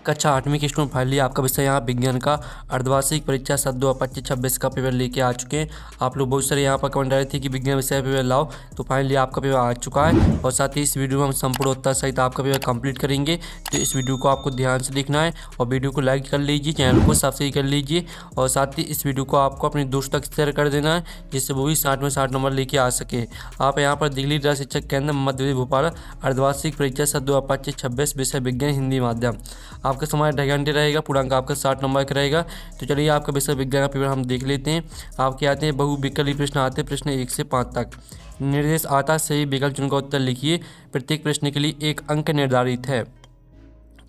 कक्षा 8वीं की स्टूडेंट फाइनली आपका विषय यहाँ विज्ञान का अर्धवार्षिक परीक्षा सत्र 2025-26 का पेपर लेके आ चुके हैं। आप लोग बहुत सारे यहाँ पर कमेंट रहे थे कि विज्ञान विषय पेपर लाओ, तो फाइनली आपका पेपर आ चुका है। और साथ ही इस वीडियो में हम संपूर्ण उत्तर सहित आपका पेपर कंप्लीट करेंगे, तो इस वीडियो को आपको ध्यान से देखना है और वीडियो को लाइक कर लीजिए, चैनल को सब्सक्राइब कर लीजिए और साथ ही इस वीडियो को आपको अपने दोस्तों तक शेयर कर देना है, जिससे वो भी 60 में 60 नंबर लेके आ सके। आप यहाँ पर दिल्ली जिला शिक्षक केंद्र मध्य प्रदेश भोपाल अर्धवार्षिक परीक्षा सत्र 2025-26 विषय विज्ञान हिंदी माध्यम। आपका समय 2.5 घंटे रहेगा, पूर्णांक आपका 60 नंबर का रहेगा। तो चलिए आपका विषय विज्ञान का पेपर हम देख लेते हैं। आपके आते हैं बहुविकल्पी प्रश्न आते हैं, प्रश्न 1 से 5 तक। निर्देश आता सही विकल्प चुनकर उत्तर लिखिए, प्रत्येक प्रश्न के लिए 1 अंक निर्धारित है।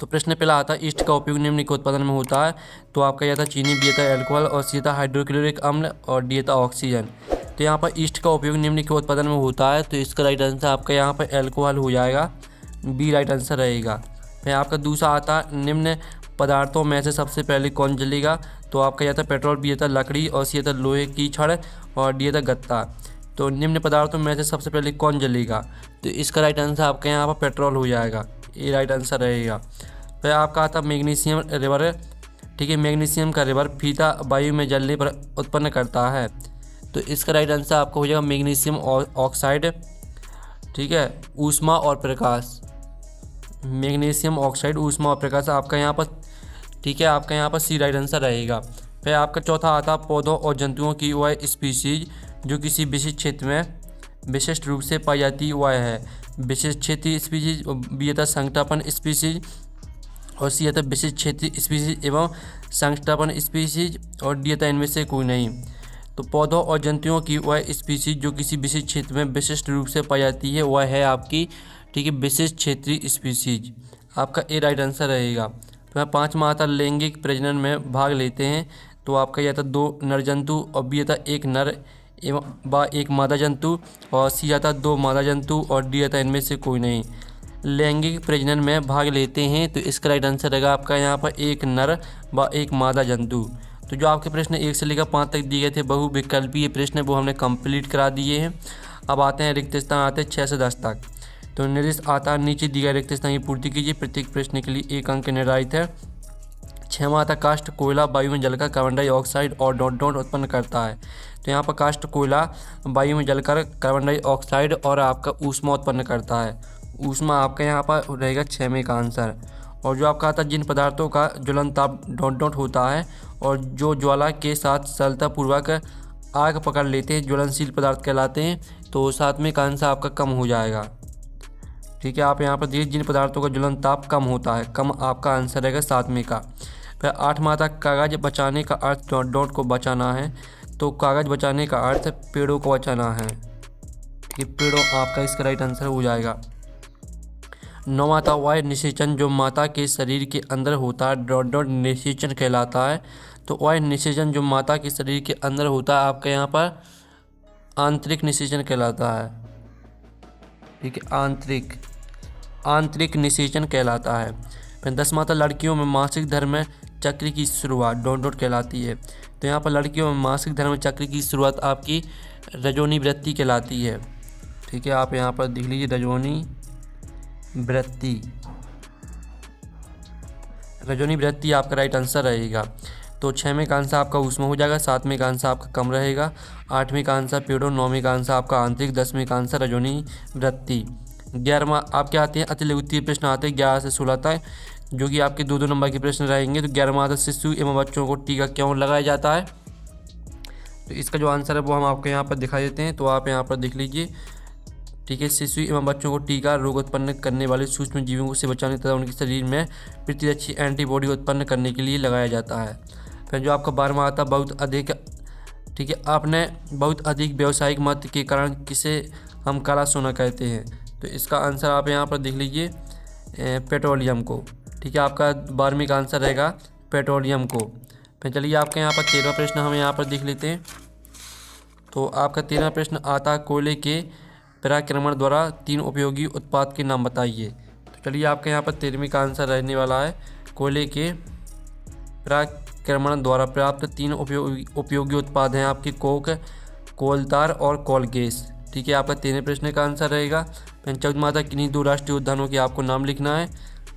तो प्रश्न पहला आता है, ईस्ट का उपयोग निम्न के उत्पादन में होता है। तो आपका यह था चीनी, बी था एल्कोहल और सी था हाइड्रोक्लोरिक अम्ल और डी था ऑक्सीजन। तो यहाँ पर ईस्ट का उपयोग निम्न के उत्पादन में होता है, तो इसका राइट आंसर आपका यहाँ पर एल्कोहल हो जाएगा, बी राइट आंसर रहेगा। फिर आपका दूसरा आता है, निम्न पदार्थों में से सबसे पहले कौन जलेगा। तो आपका यह था पेट्रोल, बी था लकड़ी और सी था लोहे की छड़ और डी था गत्ता। तो निम्न पदार्थों में से सबसे पहले कौन जलेगा, तो इसका राइट आंसर आपका यहाँ पर पेट्रोल हो जाएगा, ये राइट आंसर रहेगा। फिर आपका आता मैग्नीशियम रिवर, ठीक है, मैग्नीशियम का रिवर फीता वायु में जलने पर उत्पन्न करता है। तो इसका राइट आंसर आपका हो जाएगा मैग्नीशियम ऑक्साइड, ठीक है, ऊष्मा और प्रकाश। मैग्नीशियम ऑक्साइड, ऊष्मा और प्रकाश आपका यहाँ पर, ठीक है, आपका यहाँ पर सी राइट आंसर रहेगा। फिर आपका चौथा आता पौधों और जंतुओं की वह स्पीशीज जो किसी विशिष्ट क्षेत्र में विशिष्ट रूप से पाई जाती है, वह है विशिष्ट क्षेत्रीय स्पीशीज, बी था संकटापन स्पीशीज और सी था विशिष्ट क्षेत्रीय स्पीशीज एवं संकटापन स्पीशीज और डी था इनमें से कोई नहीं। तो पौधों और जंतुओं की वह स्पीशीज जो किसी विशिष्ट क्षेत्र में विशिष्ट रूप से पाई जाती है, वह है आपकी, ठीक है, विशिष्ट क्षेत्रीय स्पीशीज, आपका ए राइट आंसर रहेगा। तो पाँचवा आता लैंगिक प्रजनन में भाग लेते हैं। तो आपका यह था 2 नर जंतु और बी था 1 नर एवं 1 मादा जंतु और सी आता 2 मादा जंतु और डी आता इनमें से कोई नहीं। लैंगिक प्रजनन में भाग लेते हैं, तो इसका राइट आंसर रहेगा आपका यहाँ पर 1 नर व 1 मादा जंतु। तो जो आपके प्रश्न 1 से लेकर 5 तक दिए गए थे बहुविकल्पीय प्रश्न, वो हमने कंप्लीट करा दिए हैं। अब आते हैं रिक्त स्थान, आते हैं 6 से 10 तक। तो निर्देश आता नीचे दिए गए रिक्त स्थान की पूर्ति कीजिए, प्रत्येक प्रश्न के लिए 1 अंक निर्धारित है। 6वां आता काष्ठ कोयला वायु में जलकर कार्बन डाइऑक्साइड और डॉट डॉट उत्पन्न करता है। तो यहाँ पर काष्ठ कोयला वायु में जलकर कार्बन डाइऑक्साइड और आपका ऊष्मा उत्पन्न करता है। ऊष्मा आपका यहाँ पर रहेगा 6वें का आंसर। और जो आपका आता जिन पदार्थों का ज्वलन ताप डॉट डॉट होता है और जो ज्वाला के साथ सरलतापूर्वक आग पकड़ लेते हैं, ज्वलनशील पदार्थ कहलाते हैं। तो 7वें का आंसर आपका कम हो जाएगा, ठीक है। आप यहाँ पर देखिए जिन पदार्थों का ज्वलन ताप कम होता है, कम आपका आंसर रहेगा 7वें का। फिर 8वां तक कागज बचाने का अर्थ डॉट डॉट को बचाना है। तो कागज बचाने का अर्थ पेड़ों को बचाना है, ठीक है, पेड़ों आपका इसका राइट आंसर हो जाएगा। 9वां था वायु निषेचन जो माता के शरीर के अंदर होता है, डॉट डॉट निषेचन कहलाता है। तो वायु निषेचन जो माता के शरीर के अंदर होता है, आपका यहाँ पर आंतरिक निषेचन कहलाता है, ठीक है, आंतरिक निषेचन कहलाता है। फिर 10वां था लड़कियों में मासिक धर्म चक्र की शुरुआत डॉट डॉट कहलाती है। तो यहाँ पर लड़कियों में मासिक धर्म चक्र की शुरुआत आपकी रजोनी वृत्ति कहलाती है, ठीक है। आप यहाँ पर देख लीजिए रजोनी वृत्ति आपका राइट आंसर रहेगा। तो 6वें का आंसर आपका ऊष्मा हो जाएगा, 7वें का आंसर आपका कम रहेगा, 8वें का आंसर पेड़ों, 9वें का आंसर आपका आंतरिक, 10वें का आंसर रजोनी वृत्ति। 11वां आपके आते हैं अति लघु प्रश्न आते हैं 11 से 16 तक, जो कि आपके 2-2 नंबर के प्रश्न रहेंगे। तो 11वां आता शिशु एवं बच्चों को टीका क्यों लगाया जाता है। तो इसका जो आंसर है वो हम आपको यहाँ पर दिखाई देते हैं। तो आप यहाँ पर देख लीजिए, ठीक है, शिशु एवं बच्चों को टीका रोग उत्पन्न करने वाले सूक्ष्म जीवों से बचाने तथा उनके शरीर में प्रतिरक्षी एंटीबॉडी उत्पन्न करने के लिए लगाया जाता है। फिर जो आपका 12वां आता बहुत अधिक, ठीक है, आपने बहुत अधिक व्यावसायिक महत्व के कारण किसे हम काला सोना कहते हैं। तो इसका आंसर आप यहाँ पर देख लीजिए पेट्रोलियम को, ठीक है, आपका 12वीं का आंसर रहेगा पेट्रोलियम को। फिर चलिए आपके यहाँ पर 13वां प्रश्न हम यहाँ पर देख लेते हैं। तो आपका 13वां प्रश्न आता कोयले के पराक्रमण द्वारा 3 उपयोगी उत्पाद के नाम बताइए। तो चलिए आपके यहाँ पर 13वीं का आंसर रहने वाला है कोयले के पराक्रमण द्वारा प्राप्त 3 उपयोगी उत्पाद हैं आपके कोक, कोलतार और कोल गैस, ठीक है, आपका 13वें प्रश्न का आंसर रहेगा। 14वां था किन्हीं 2 राष्ट्रीय उद्यानों के आपको नाम लिखना है।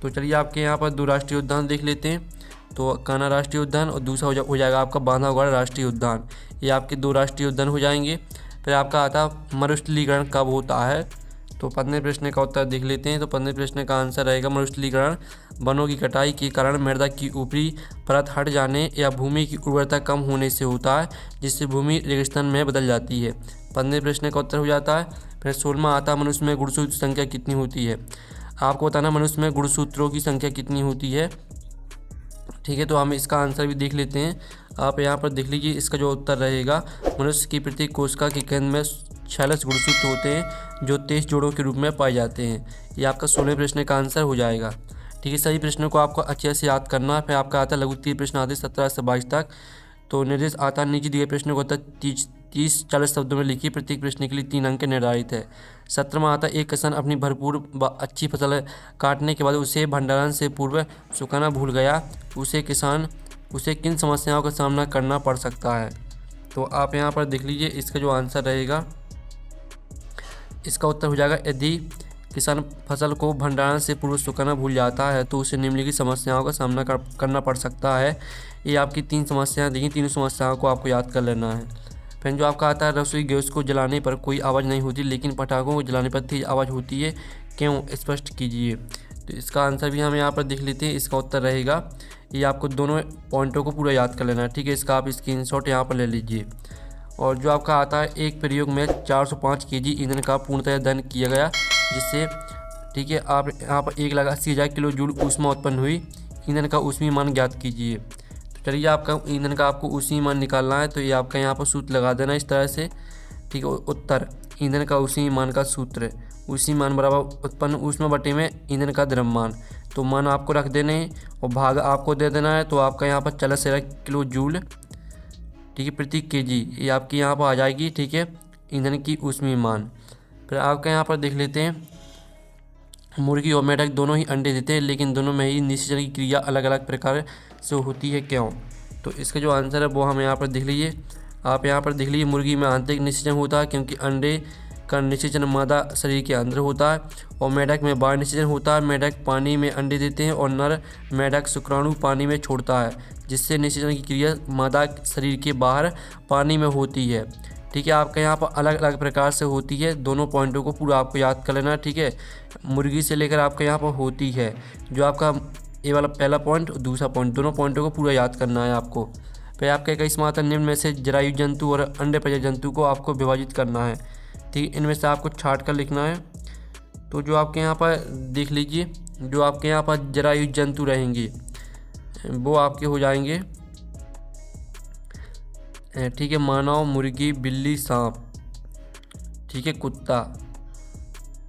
तो चलिए आपके यहाँ पर 2 राष्ट्रीय उद्यान देख लेते हैं। तो कान्हा राष्ट्रीय उद्यान और दूसरा हो जाएगा आपका बांधवगढ़ राष्ट्रीय उद्यान। ये आपके 2 राष्ट्रीय उद्यान हो जाएंगे। फिर आपका आता मरुस्थलीकरण कब होता है। तो 15वें प्रश्न का उत्तर देख लेते हैं। तो 15वें प्रश्न का आंसर रहेगा मरुस्थलीकरण वनों की कटाई के कारण मृदा की ऊपरी परत हट जाने या भूमि की उर्वरता कम होने से होता है, जिससे भूमि रेगिस्तान में बदल जाती है। 15वें प्रश्न का उत्तर हो जाता है। फिर 16वां आता मनुष्य में गुणसूत्र संख्या कितनी होती है। आपको बताना मनुष्य में गुणसूत्रों की संख्या कितनी होती है। ठीक है, तो हम इसका आंसर भी देख लेते हैं। आप यहाँ पर देख लीजिए, इसका जो उत्तर रहेगा मनुष्य की प्रत्येक कोशिका के केंद्र में 46 गुणसूत्र होते हैं जो 23 जोड़ों के रूप में पाए जाते हैं। ये आपका 16वें प्रश्न का आंसर हो जाएगा। ठीक है, सभी प्रश्नों को आपको अच्छे से याद करना है। फिर आपका आता है लघु 3 प्रश्न आते हैं 17 से 22 तक। तो निर्देश आता है नीचे दिए प्रश्नों को उत्तर 30-40 शब्दों में लिखिए। प्रत्येक प्रश्न के लिए 3 अंक निर्धारित है। 17वां आता है एक किसान अपनी भरपूर अच्छी फसल काटने के बाद उसे भंडारण से पूर्व सुखाना भूल गया, उसे किन समस्याओं का सामना करना पड़ सकता है। तो आप यहाँ पर देख लीजिए, इसका जो आंसर रहेगा इसका उत्तर हो जाएगा यदि किसान फसल को भंडारण से पूर्व सुखाना भूल जाता है तो उसे निम्नलिखित समस्याओं का सामना करना पड़ सकता है। ये आपकी 3 समस्याएं दी, तीनों समस्याओं को आपको याद कर लेना है। फिर जो आपका आता है रसोई गैस को जलाने पर कोई आवाज़ नहीं होती लेकिन पटाखों को जलाने पर तेज आवाज़ होती है, क्यों, स्पष्ट कीजिए। तो इसका आंसर भी हम यहाँ पर देख लेते हैं। इसका उत्तर रहेगा, ये आपको दोनों पॉइंटों को पूरा याद कर लेना है। ठीक है, इसका आप स्क्रीनशॉट यहाँ पर ले लीजिए। और जो आपका आता है एक प्रयोग में 405 kg ईंधन का पूर्णतः दहन किया गया, जिससे ठीक है आप यहाँ पर 1,80,000 किलो जूल ऊष्मा उत्पन्न हुई। ईंधन का ऊष्मीय मान ज्ञात कीजिए। तो चलिए आपका ईंधन का आपको ऊष्मीय मान निकालना है। तो ये आपका यहाँ पर सूत्र लगा देना इस तरह से। ठीक है, उत्तर ईंधन का ऊष्मीय मान का सूत्र, ऊष्मीय मान बराबर उत्पन्न ऊष्मा बटे में ईंधन का द्रव्यमान। तो मान आपको रख देने हैं और भाग आपको दे देना है। तो आपका यहाँ पर 40 किलो जूल ठीक है प्रति केजी ये आपकी यहाँ पर आ जाएगी। ठीक है, ईंधन की ऊष्मीय मान। फिर आपका यहाँ पर देख लेते हैं मुर्गी और मेढक दोनों ही अंडे देते हैं, लेकिन दोनों में ही निषेचन की क्रिया अलग अलग प्रकार से होती है, क्यों। तो इसका जो आंसर है वो हम यहाँ पर देख लीजिए। आप यहाँ पर देख लीजिए, मुर्गी में आंतरिक निषेचन होता है क्योंकि अंडे का निषेचन मादा शरीर के अंदर होता है, और मेढक में बाह्य निषेचन होता है। मेढक पानी में अंडे देते हैं और नर मेढक शुक्राणु पानी में छोड़ता है, जिससे निषेचन की क्रिया मादा शरीर के बाहर पानी में होती है। ठीक है, आपका यहाँ पर अलग अलग प्रकार से होती है। दोनों पॉइंटों को पूरा आपको याद कर लेना। ठीक है, मुर्गी से लेकर आपके यहाँ पर होती है, जो आपका ये वाला पहला पॉइंट और दूसरा पॉइंट, दोनों पॉइंटों को पूरा याद करना है आपको। फिर आपका 21वां आता निम्न में से जरायु जंतु और अंडे प्रजनन जंतु को आपको विभाजित करना है। ठीक है, इनमें से आपको छाट कर लिखना है। तो जो आपके यहाँ पर देख लीजिए, जो आपके यहाँ पर जरायु जंतु रहेंगे वो आपके हो जाएंगे ठीक है मानव, मुर्गी, बिल्ली, सांप, ठीक है कुत्ता,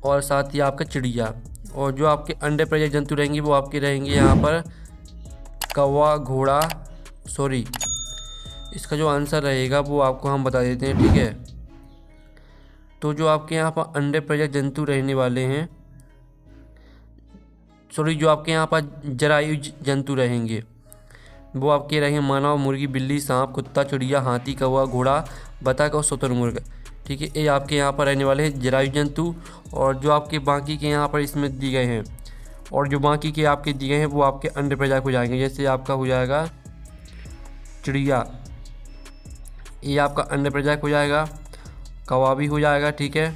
और साथ ही आपका चिड़िया। और जो आपके अंडे प्रजनन जंतु रहेंगे वो आपके रहेंगे यहाँ पर कौवा, घोड़ा, सॉरी इसका जो आंसर रहेगा वो आपको हम बता देते हैं। ठीक है, तो जो आपके यहाँ पर अंडे प्रजनन जंतु रहने वाले हैं, सॉरी जो आपके यहाँ पर जरायु जंतु रहेंगे वो आपके रहेंगे मानव, मुर्गी, बिल्ली, सांप, कुत्ता, चिड़िया, हाथी, कौवा, घोड़ा, बतख और शुतुरमुर्ग। ठीक है, ये आपके यहाँ पर रहने वाले हैं जरायु जंतु। और जो आपके बाकी के यहाँ पर इसमें दिए गए हैं, और जो बाकी के आपके दिए गए हैं वो आपके अंडे प्रजाति हो जाएंगे। जैसे आपका हो जाएगा चिड़िया, ये आपका अंडे प्रजाति हो जाएगा, कौवा भी हो जाएगा। ठीक है,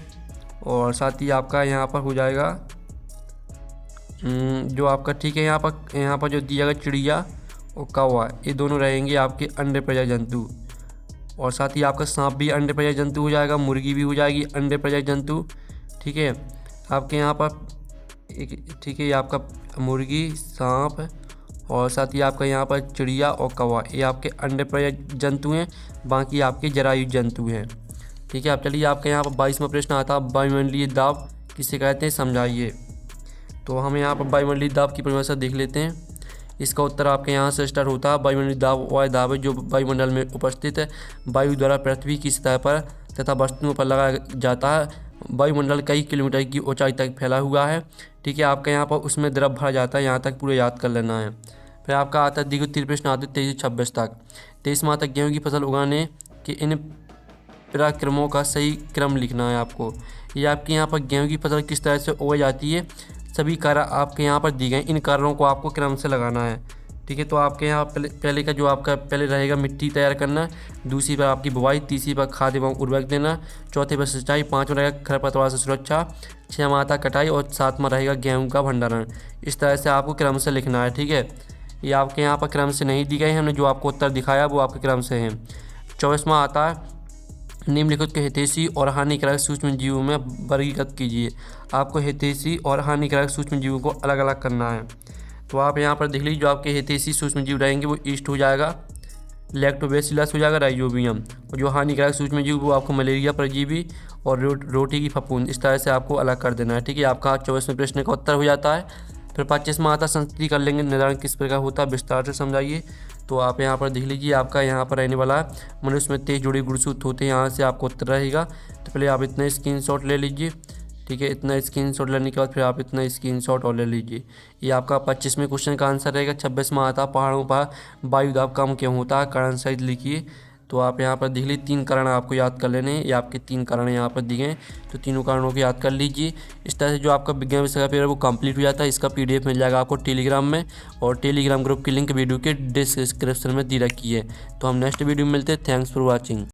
और साथ ही आपका यहाँ पर हो जाएगा जो आपका ठीक है यहाँ पर जो दिया गया चिड़िया और कौवा, ये दोनों रहेंगे आपके अंडे प्रजाति जंतु। और साथ ही आपका सांप भी अंडे प्रजाति जंतु हो जाएगा, मुर्गी भी हो जाएगी अंडे प्रजाति जंतु। ठीक है, आपके यहाँ पर ठीक है ये आपका मुर्गी, सांप और साथ ही आपका यहाँ पर चिड़िया और कौवा, ये आपके अंडे प्रजाति जंतु हैं, बाकी आपके जरायु जंतु हैं। ठीक है, आप चलिए आपके यहाँ पर 22वां प्रश्न आता है वायुमंडलीय दाब किसे कहते हैं, समझाइए। तो हम यहाँ पर वायुमंडलीय दाब की परिभाषा देख लेते हैं। इसका उत्तर आपके यहाँ से स्टार्ट होता है। वायुमंडलीय दाब वह दाब है जो वायुमंडल में उपस्थित वायु द्वारा पृथ्वी की सतह पर तथा वस्तुओं पर लगाया जाता है। वायुमंडल कई किलोमीटर की ऊंचाई तक फैला हुआ है। ठीक है, आपका यहाँ पर उसमें द्रव भरा जाता है, यहाँ तक पूरा याद कर लेना है। फिर आपका आता है द्वितीय प्रश्न आते 23 से 26 तक। 23वां तक गेहूँ की फसल उगाने के इन पराक्रमों का सही क्रम लिखना है आपको। ये आपके यहाँ पर गेहूँ की फसल किस तरह से उगाई जाती है, सभी कारण आपके यहाँ पर दिए गए, इन कारणों को आपको क्रम से लगाना है। ठीक है, तो आपके यहाँ पहले का जो आपका पहले रहेगा मिट्टी तैयार करना, दूसरी पर आपकी बुवाई, तीसरी पर खाद एवं उर्वरक देना, चौथे पर सिंचाई, पाँचवा रहेगा खरपतवार से सुरक्षा, छठवां आता कटाई और सातवां रहेगा गेहूं का भंडारण। इस तरह से आपको क्रम से लिखना है। ठीक है, ये आपके यहाँ पर क्रम से नहीं दी गई, हमने जो आपको उत्तर दिखाया वो आपके क्रम से हैं। 24वां आता है निम्नलिखित के हितैषी और हानिकारक सूक्ष्म जीवों में वर्गीकृत कीजिए। आपको हितैषी और हानिकारक सूक्ष्म जीवों को अलग अलग करना है। तो आप यहाँ पर देख लीजिए, जो आपके हितैषी सूक्ष्म जीव रहेंगे वो ईस्ट हो जाएगा, लैक्टोबैसिलस हो जाएगा, राइजोबियम, और जो हानिकारक सूक्ष्म जीव वो आपको मलेरिया परजीवी और रोटी की फफूंद। इस तरह से आपको अलग कर देना है। ठीक है, आपका 24वें प्रश्न का उत्तर हो जाता है। फिर 25वां आता संस्कृति कर लेंगे, निर्धारण किस प्रकार होता है विस्तार से समझाइए। तो आप यहाँ पर देख लीजिए, आपका यहाँ पर रहने वाला है मनुष्य में 23 जोड़ी गुणसूत्र होते हैं, यहाँ से आपको उत्तर रहेगा। तो पहले आप इतना स्क्रीनशॉट ले लीजिए। ठीक है, इतना स्क्रीनशॉट लेने के बाद फिर आप इतना स्क्रीनशॉट और ले लीजिए। ये आपका 25वें क्वेश्चन का आंसर रहेगा। 26वां आता पहाड़ों पर वायु दाब कम क्यों होता है, कारण सहित लिखिए। तो आप यहाँ पर देख लीजिए, 3 कारण आपको याद कर लेने हैं। ये आपके 3 कारण यहाँ पर दिए हैं, तो तीनों कारणों को याद कर लीजिए। इस तरह से जो आपका विज्ञान विषय का पेपर वो कंप्लीट हो जाता है। इसका PDF मिल जाएगा आपको टेलीग्राम में, और टेलीग्राम ग्रुप की लिंक वीडियो के डिस्क्रिप्शन में दी रखी है। तो हम नेक्स्ट वीडियो में मिलते हैं। Thanks for watching.